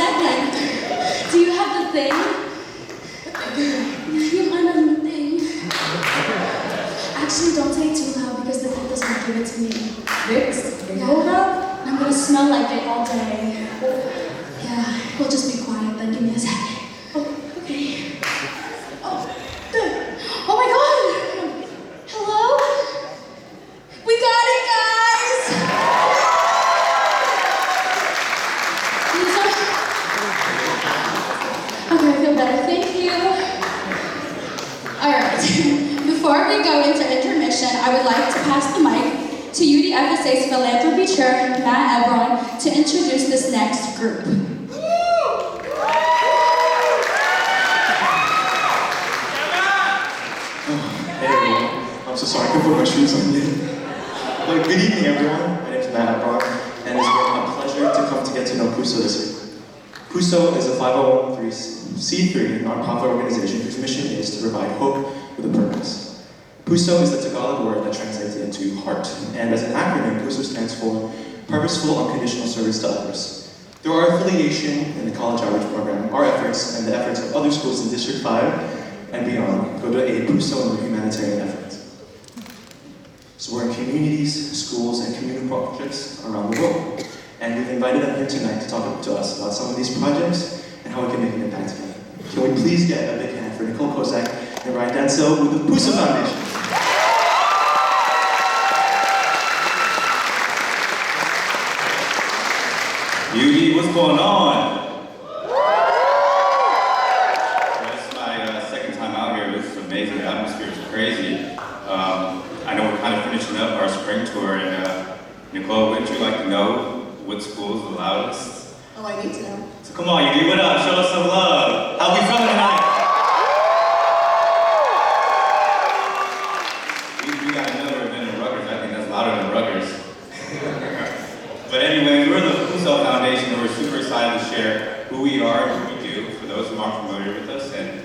second. Do you have the thing? You might have the thing. Actually, don't say it too loud because the Vic's gonna give it to me. Vicks? Yeah. Hold up. And I'm gonna smell like it all day. Yeah, we'll just be quiet then. Give me a second. Oh, okay. Oh, good. Oh my God! Hello? We got it, guys! Okay, I feel better. Thank you. Alright. Before we go into intermission, I would like to pass the mic to UDFSA's philanthropy chair, Matt Ebron, to introduce this next group. Hey everyone, I'm so sorry I couldn't put my shoes on yet. Good evening everyone, my name is Matt Ebron, and it's been a pleasure to come to get to know Puso this week. Puso is a 501c3 nonprofit organization whose mission is to provide hope with a purpose. Puso is the Tagalog word that translates into heart, and as an acronym, Puso stands for Purposeful Unconditional Service to Others. Through our affiliation in the College Outreach Program, our efforts and the efforts of other schools in District 5 and beyond go to aid Puso in their humanitarian efforts. So we're in communities, schools, and community projects around the world, and we've invited them here tonight to talk to us about some of these projects and how we can make an impact together. Can we please get a big hand for Nicole Kozak and Ryan Dansel with the Puso Foundation? Beauty, what's going on? This is my second time out here. This is amazing. The atmosphere is crazy. I know we're kind of finishing up our spring tour, and Nicole, wouldn't you like to know what school is the loudest? Oh, I need to know. So come on, UD, what up? Show us some love. How we feeling tonight? We got another event in Rutgers. I think that's louder than Rutgers. But anyway, we're the Puso Foundation, and we're super excited to share who we are and what we do for those who aren't familiar with us, and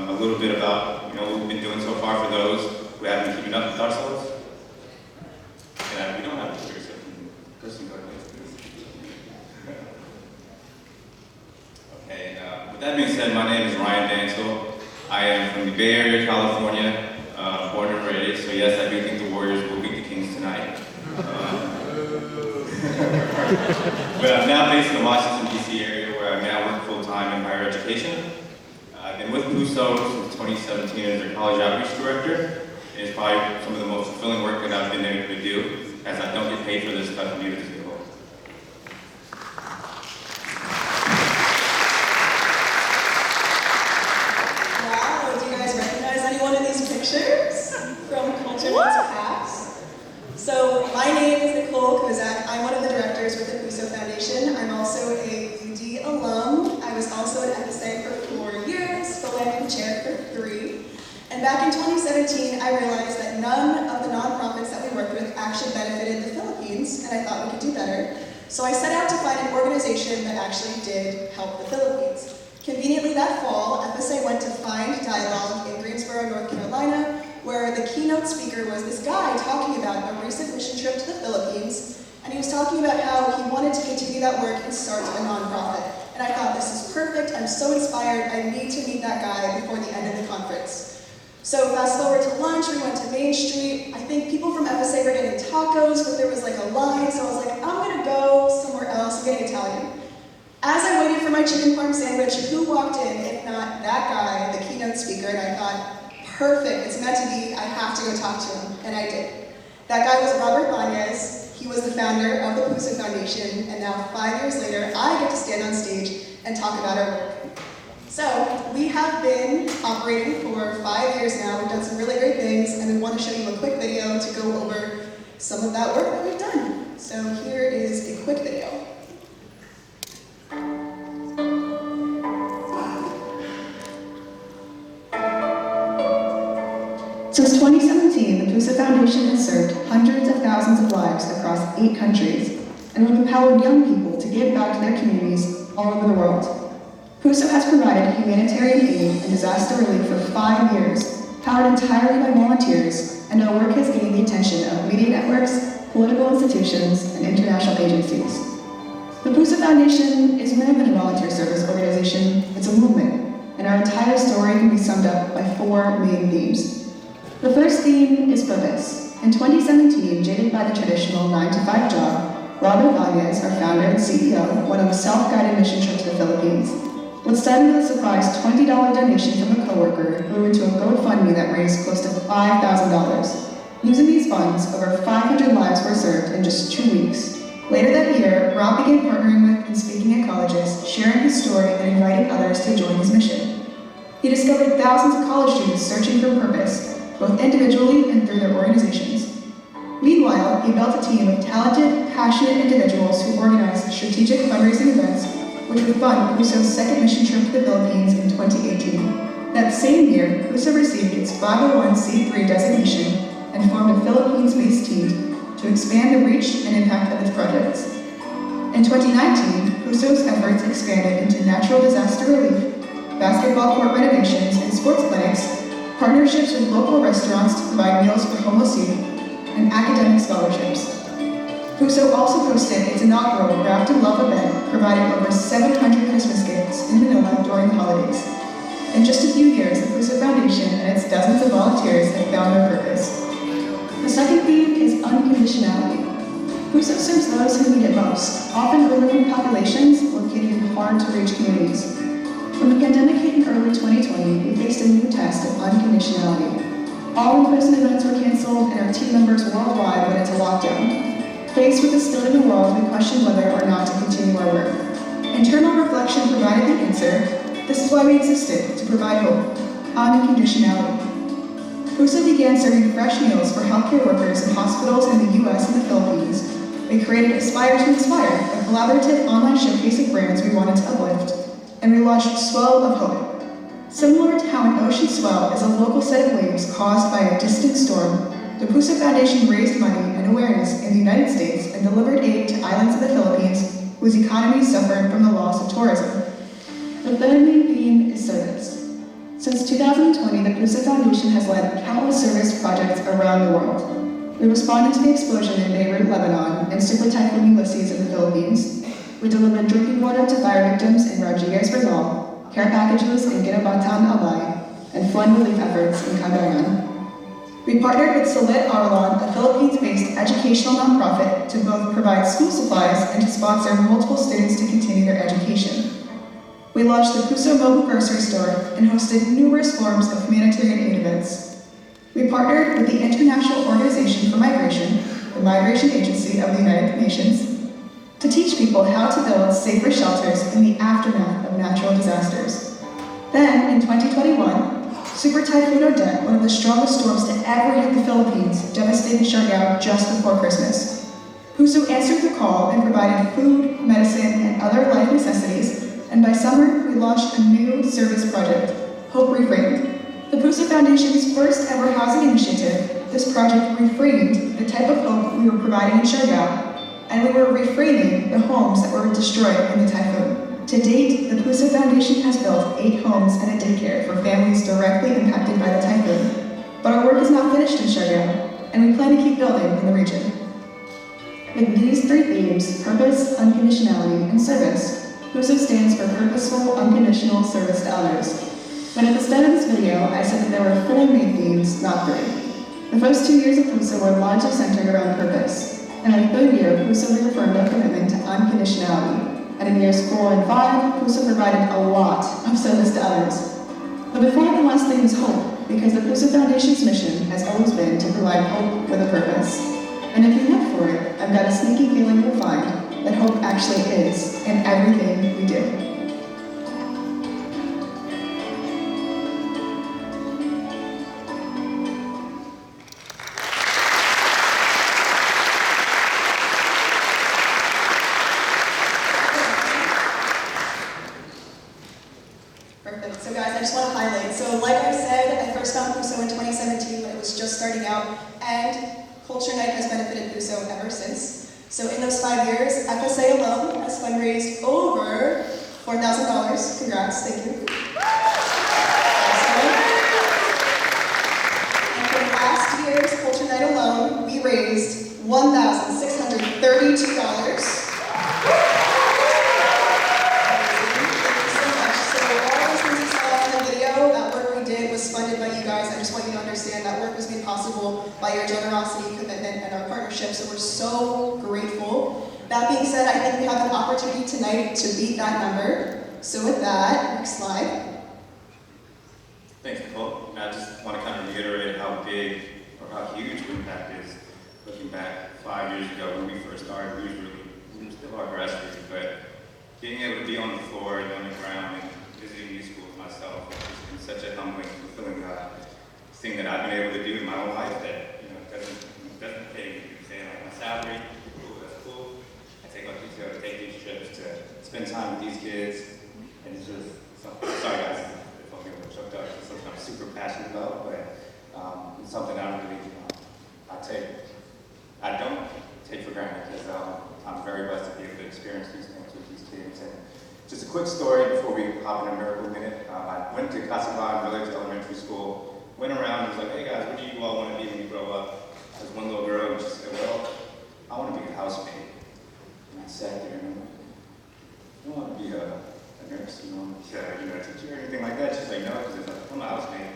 a little bit about what we've been doing so far for those who haven't been keeping up with ourselves. And we don't have a picture, so Kristen, go ahead. Okay, with that being said, my name is Ryan Dansel. I am from the Bay Area, California, born and raised, so yes, I do think the Warriors will beat the Kings tonight. But I'm now based in the Washington, D.C. area, where I now work full-time in higher education. I've been with Puso since 2017 as their college outreach director. It's probably some of the most fulfilling work that I've been able to do, as I don't get paid for this stuff neither does Nicole. Wow, do you guys recognize anyone in these pictures from Culture Meets Past? So my name is Nicole Kozak. I'm one of the directors with the Puso Foundation. I'm also a UD alum. I was also an FSA for 4 years, philanthropy chair for 3. And back in 2017, I realized that none of the nonprofits that we worked with actually benefited the Philippines, and I thought we could do better. So I set out to find an organization that actually did help the Philippines. Conveniently that fall, FSA went to Find Dialogue in Greensboro, North Carolina, where the keynote speaker was this guy talking about a recent mission trip to the Philippines, and he was talking about how he wanted to continue that work and start a nonprofit. And I thought, this is perfect, I'm so inspired, I need to meet that guy before the end of the conference. So fast forward to lunch, we went to Main Street. I think people from FSA were getting tacos, but there was like a line, so I was like, I'm gonna go somewhere else, I'm getting Italian. As I waited for my chicken parm sandwich, who walked in, if not that guy, the keynote speaker, and I thought, perfect, it's meant to be, I have to go talk to him, and I did. That guy was Robert Banez. He was the founder of the Puso Foundation, and now 5 years later, I get to stand on stage and talk about our work. So, we have been operating for 5 years now. We've done some really great things, and we want to show you a quick video to go over some of that work that we've done. So here is a quick video. Since 2017, the Puso Foundation has served hundreds of thousands of lives across 8 countries, and we've empowered young people to give back to their communities all over the world. Puso has provided humanitarian aid and disaster relief for 5 years, powered entirely by volunteers, and our work has gained the attention of media networks, political institutions, and international agencies. The Puso Foundation is more than a volunteer service organization, it's a movement, and our entire story can be summed up by 4 main themes. The first theme is purpose. In 2017, jaded by the traditional 9-to-5 job, Robert Bañez, our founder and CEO, went on a self-guided mission trip to the Philippines. What started with a surprise $20 donation from a coworker grew into a GoFundMe that raised close to $5,000. Using these funds, over 500 lives were served in just 2 weeks. Later that year, Rob began partnering with and speaking at colleges, sharing his story and inviting others to join his mission. He discovered thousands of college students searching for purpose, both individually and through their organizations. Meanwhile, he built a team of talented, passionate individuals who organized strategic fundraising events, which would fund Puso's second mission trip to the Philippines in 2018. That same year, Puso received its 501c3 designation and formed a Philippines-based team to expand the reach and impact of its projects. In 2019, Puso's efforts expanded into natural disaster relief, basketball court renovations and sports clinics, partnerships with local restaurants to provide meals for homeless youth, and academic scholarships. Puso also hosted its inaugural Wrapped in Love event, providing over 700 Christmas gifts in Manila during the holidays. In just a few years, the Puso Foundation and its dozens of volunteers have found their purpose. The second theme is unconditionality. Puso serves those who need it most, often urban populations located in hard-to-reach communities. When the pandemic hit in early 2020, we faced a new test of unconditionality. All in-person events were canceled, and our team members worldwide went into lockdown. Faced with the state of the world, we questioned whether or not to continue our work. Internal reflection provided the answer. This is why we existed, to provide hope. Unconditionality. Puso began serving fresh meals for healthcare workers in hospitals in the US and the Philippines. We created Aspire to Inspire, a collaborative online showcase of brands we wanted to uplift. And we launched Swell of Hope. Similar to how an ocean swell is a local set of waves caused by a distant storm, the Puso Foundation raised money and awareness in the United States and delivered aid to islands of the Philippines whose economies suffered from the loss of tourism. The third main theme is service. Since 2020, the Puso Foundation has led countless service projects around the world. We responded to the explosion in Beirut, Lebanon, and Super Typhoon Ulysses in the Philippines. We delivered drinking water to fire victims in Rodriguez, Rizal, care packages in Ginabatan, Albay, and flood relief efforts in Cagayan. We partnered with Salit Aralon, a Philippines-based educational nonprofit, to both provide school supplies and to sponsor multiple students to continue their education. We launched the Puso Mobile Grocery Store and hosted numerous forms of humanitarian aid events. We partnered with the International Organization for Migration, the Migration Agency of the United Nations, to teach people how to build safer shelters in the aftermath of natural disasters. Then, in 2021, Super Typhoon Odette, one of the strongest storms to ever hit the Philippines, devastated Siargao just before Christmas. Puso answered the call and provided food, medicine, and other life necessities, and by summer, we launched a new service project, Hope Reframed. The Puso Foundation's first ever housing initiative, this project reframed the type of hope we were providing in Siargao, and we were reframing the homes that were destroyed in the typhoon. To date, the Puso Foundation has built 8 homes and a daycare for families directly impacted by the typhoon. But our work is not finished in Siargao, and we plan to keep building in the region. With these 3 themes, purpose, unconditionality, and service, Puso stands for purposeful, unconditional service to others. But at the start of this video, I said that there were 4 main themes, not 3. The first 2 years of Puso were largely centered around purpose. And in the 3rd year, Puso reaffirmed our commitment to unconditionality. And in years 4 and 5, Puso provided a lot of service to others. But before the last thing is hope, because the Puso Foundation's mission has always been to provide hope with a purpose. And if you look for it, I've got a sneaky feeling you'll find that hope actually is in everything we do. Perfect. So guys, I just want to highlight. So like I said, I first found Puso in 2017 when it was just starting out, and Culture Night has benefited Puso ever since. So in those 5 years, FSA alone has fundraised over $4,000. Congrats, thank you. And for last year's Culture Night alone, we raised $1,632. you understand that work was made possible by your generosity, commitment, and our partnership, so we're so grateful. That being said, I think we have an opportunity tonight to beat that number. So with that, next slide. Thanks, Nicole. And I just want to kind of reiterate how big or how huge impact is. Looking back 5 years ago when we first started, we were still our grassroots, but being able to be on the floor and on the ground and visiting these schools myself has been such a humbling, fulfilling thing that I've been able to do in my own life that doesn't pay me. You say like my salary, cool, that's cool. I take my PTO to take these trips to spend time with these kids, and it's just something. Sorry guys, if I'm getting choked up. It's something I'm super passionate about, but it's something I really I don't take for granted because I'm very blessed to be able to experience these things with these kids. And just a quick story before we hop in a miracle minute. I went to Casablanca Village Elementary School, went around and was like, hey guys, what do you all want to be when you grow up? There's one little girl and she said, well, I want to be a housemaid. And I sat there and I'm like, I don't want to be a nurse, a teacher or anything like that. She's like, no, because I'm a housemaid.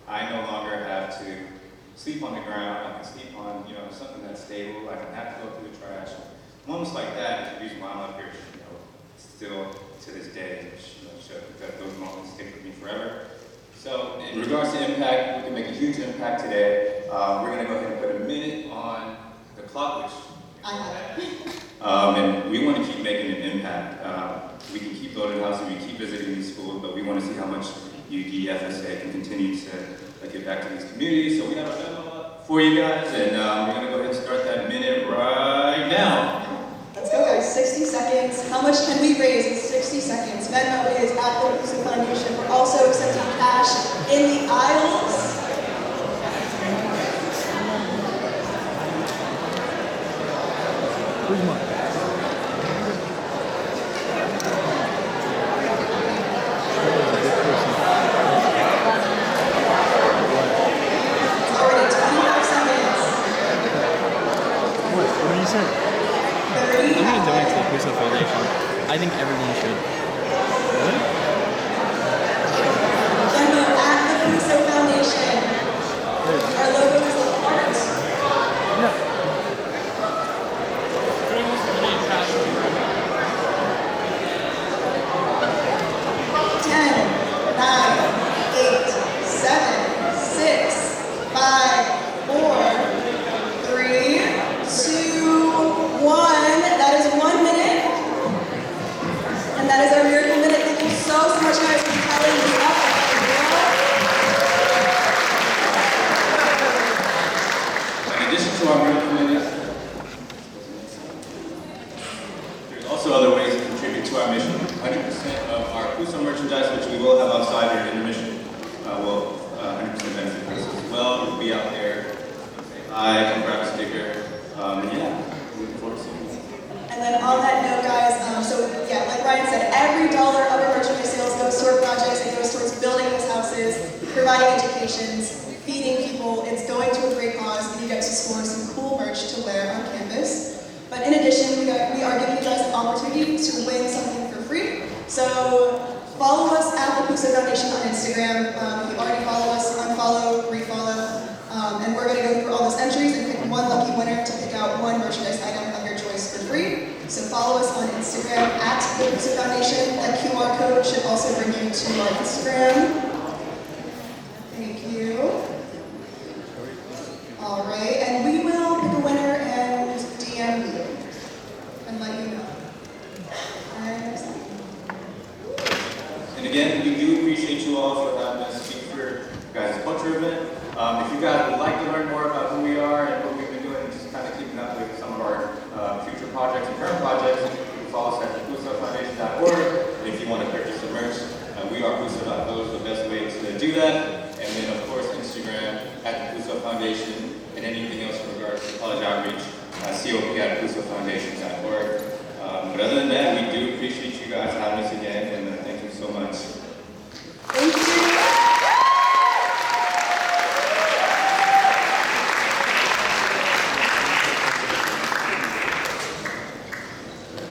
I no longer have to sleep on the ground. I can sleep on, something that's stable. I don't have to go through the trash. Moments like that is the reason why I'm up here, still to this day, because those moments stick with me forever. So in regards to impact, we can make a huge impact today. We're going to go ahead and put a minute on the clock, which I have it. and we want to keep making an impact. We can keep building houses, we keep visiting these schools, but we want to see how much UD FSA can continue to give back to these communities. So we have a demo up for you guys, and we're going to go ahead and start that minute right now. Let's go guys, 60 seconds. How much can we raise in 60 seconds? Venmo is at the Puso Foundation. We're also accepting cash in the aisles. Already 25 seconds. What did you say? 30. I'm gonna donate to the Puso Foundation. I think everyone should. Really? Venmo at the Puso Foundation. Our logo is a heart. No. 10, 9, 8, 7, 6, 5, 4, 3, 2, 1. That is 1 minute. And that is our miracle minute. Thank you so much, guys, for telling me up. In addition to our miracle minutes, there's also other ways to contribute to our mission. 100% of our Puso merchandise, which we will have outside here in the mission, will 100% benefit Puso as well. We'll be out there. Say hi, come grab a sticker. Looking forward to seeing you. And then on that note, guys, like Ryan said, every dollar of our merchandise sales goes toward projects. It goes towards building these houses, providing educations, feeding people. It's going to a great cause, and you get to score some cool merch to wear on campus. But in addition, we are giving you guys an opportunity to win something for free. So follow us at the Puso Foundation on Instagram. If you already follow us, unfollow, refollow. And we're going to go through all those entries and pick one lucky winner to pick out one merchandise item of your choice for free. So follow us on Instagram at the Puso Foundation. That QR code should also bring you to our Instagram. Thank you. All right, and we will pick a winner and DM you and let you know. All right, next time. And again, we do appreciate you all for having us speak for your guys' culture event. If you guys would like to learn more about who we are and what we've been doing, just kind of keeping up with some of our future projects and current projects, you can follow us at pusofoundation.org. And if you want to purchase some merch, we are Puso.co is the best way to do that. And then, of course, Instagram at the Puso Foundation, and anything else in regards to college outreach, COP at pusofoundation.org. But other than that, we do appreciate you guys having us again, and thank you so much.